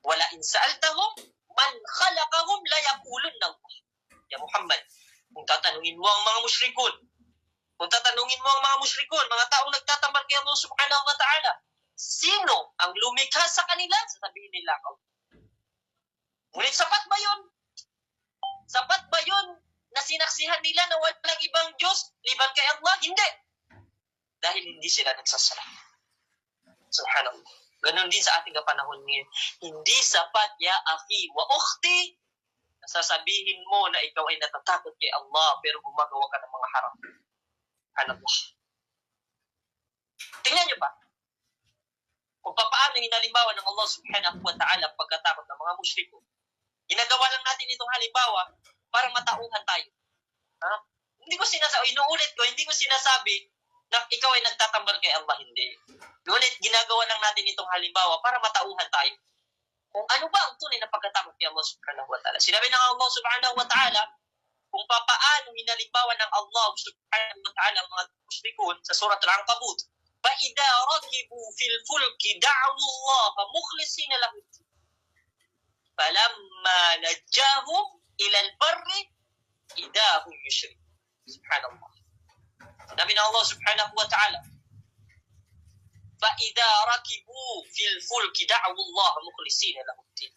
Wala in sa'altahum man khalaqahum la yaqulunna Allah. Ya Muhammad, kung tatanungin mo ang mga musyrikun, mga taong nagtatambal kay Allah subhanahu wa ta'ala, sino ang lumikha sa kanila? Sasabihin nila ako. Ngunit sapat ba yun? Sapat ba yun na sinaksihan nila na walang ibang Diyos liban kay Allah? Hindi. Dahil hindi sila nagsasala. Subhanallah. Ganon din sa ating kapanahon ngayon. Hindi sapat, ya akhi wa ukhti, na sasabihin mo na ikaw ay natatakot kay Allah pero gumagawa ka ng mga haram. Subhanallah. Tingnan niyo ba? Kung paano hinalimbawa ng Allah subhanahu wa ta'ala pagkatakot ng mga musyriko. Ginagawa lang natin itong halimbawa para matauhan tayo. Ha? Inuulit ko, hindi ko sinasabi na ikaw ay nagtatambal kay Allah, hindi. Ngunit ginagawa lang natin itong halimbawa para matauhan tayo. Kung ano ba ang tunay na pagkatakot kay Allah subhanahu wa ta'ala. Sinabi ng Allah subhanahu wa ta'ala, kung paano hinalimbawa ng Allah subhanahu wa ta'ala ang mga musyrikun sa surat Al-Ankabut, فَإِذَا رَكِبُوا فِي الْفُلْكِ دَعْوُوا اللَّهَ مُخْلِصِينَ لَهُ الدِّينَ فَلَمَّا نَجَّاهُمْ إِلَى الْبَرِّ إِذَا هُمْ يُشْرِكُونَ. Subhanallah. Sinabi ng Allah subhanahu wa ta'ala, فَإِذَا رَكِبُوا فِي الْفُلْكِ دَعْوُوا اللَّهَ مُخْلِصِينَ لَهُ الدِّينَ.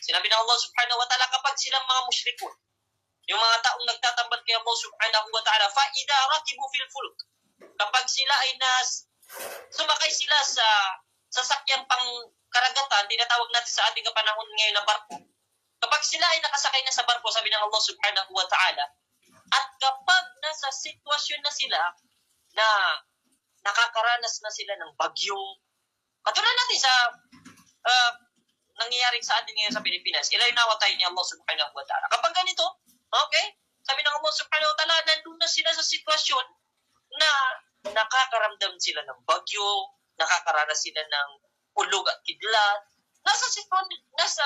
Sinabi ng Allah subhanahu wa ta'ala, kapag silang mga musyrikun, yung mga taong nagtatambal kay Allah subhanahu wa ta'ala, فَإِذَا رَكِبُوا فِي الْفُلْكِ, kapag sila ay sumakay sila sa sasakyang pang karagatan, tinatawag natin sa ating kapanahon ngayon na barko. Kapag sila ay nakasakay na sa barko, sabi ng Allah subhanahu wa ta'ala, at kapag nasa sitwasyon na sila na nakakaranas na sila ng bagyo, katulad natin sa nangyayari sa atin ngayon sa Pilipinas, ilayunawa tayo ni Allah subhanahu wa ta'ala. Kapag ganito, okay, sabi ng Allah subhanahu wa ta'ala, nandun na sila sa sitwasyon na nakakaramdam sila ng bagyo, nakakaranas sila ng ulog at kidlat, nasa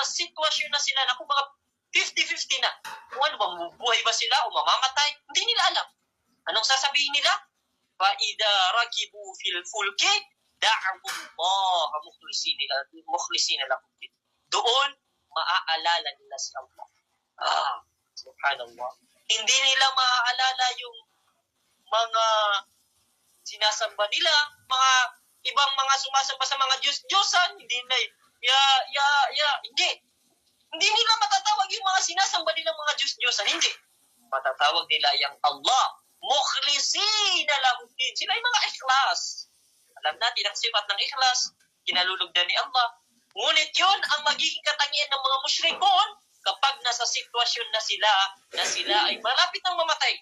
sitwasyon na sila na kumbaga 50-50 na. Kung ano ba, bubuhay ba sila o mamamatay? Hindi nila alam. Anong sasabihin nila? فَإِذَا رَكِبُوا فِي الْفُلْكِ دَعْوُوا اللَّهَ مُخْلِصِينَ لَهُ الدِّينَ. Doon, maaalala nila si Allah. Subhanallah. Hindi nila maaalala yung mga sinasamba nila, mga ibang mga sumasamba sa mga Diyos-Diyosan, hindi na, hindi. Hindi nila matatawag yung mga sinasamba nilang mga Diyos-Diyosan, hindi. Matatawag nila yung Allah, mukhlisina lahuddin. Sila yung mga ikhlas. Alam natin ang sifat ng ikhlas, kinalulugdan ni Allah. Ngunit yun ang magiging katangian ng mga musyrikon kapag nasa sitwasyon na sila ay malapit ng mamatay.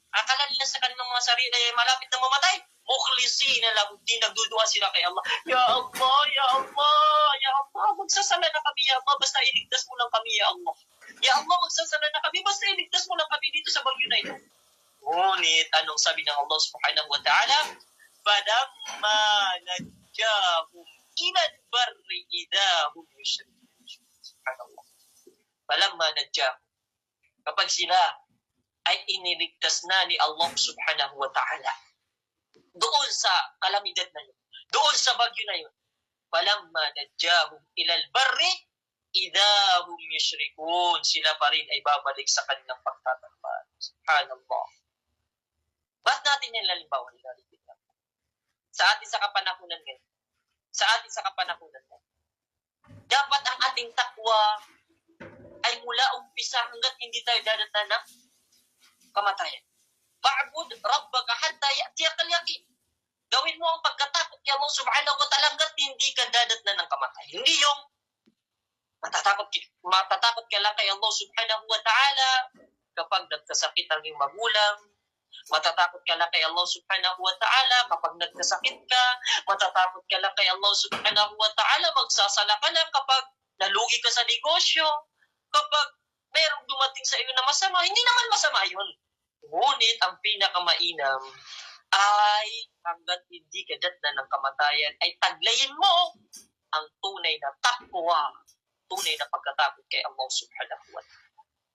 Akala nila sa kanilang mga sarili ay malapit na mamatay, mukhlisina lahuddin, nagdudua sila kay Allah. Ya Allah, Ya Allah, Ya Allah, magsasala na kami, Ya Allah, basta iligtas mo lang kami, Ya Allah. Ya Allah, magsasala na kami, basta iligtas mo lang kami dito sa bagyo na ito. Ngunit, anong sabi ng Allah subhanahu wa ta'ala? فَلَمَّا نَجَّاهُمْ إِلَى الْبَرِّ إِذَا هُمْ يُشْرِكُونَ. Subhanallah. فَلَمَّا نَجَّاهُمْ, kapag sila ay iniligtas na ni Allah subhanahu wa ta'ala doon sa kalamidad na yun, doon sa bagyo na yun, فَلَمَّا نَجَّاهُمْ إِلَى الْبَرِّ إِذَا هُمْ يُشْرِكُونَ, sila pa rin ay babalik sa kanilang pagtatambal. Subhanallah. Ba't natin yan lalimbawan? Sa atin sa kapanahunan ngayon, dapat ang ating takwa ay mula umpisa hanggat hindi tayo dadatnan ng kamatayan. Fa'bud rabbaka hatta ya'tiyakal yaqin. Gawin mo ang pagkatakot kay Allah subhanahu wa ta'ala hanggat hindi ka dadatnan ng kamatayan. Hindi yung matatakot ka lang kay Allah subhanahu wa ta'ala kapag nagkasakit ang iyong magulang. Matatakot ka lang kay Allah subhanahu wa ta'ala kapag nagkasakit ka. Matatakot ka lang kay Allah subhanahu wa ta'ala, magsasala ka lang kapag nalugi ka sa negosyo, kapag mayroong dumating sa iyo na masama. Hindi naman masama yun. Ngunit ang pinakamainam ay hanggat hindi ka datnan ng kamatayan, ay taglayin mo ang tunay na takwa, tunay na pagkatakot kay Allah subhanahu wa ta'ala.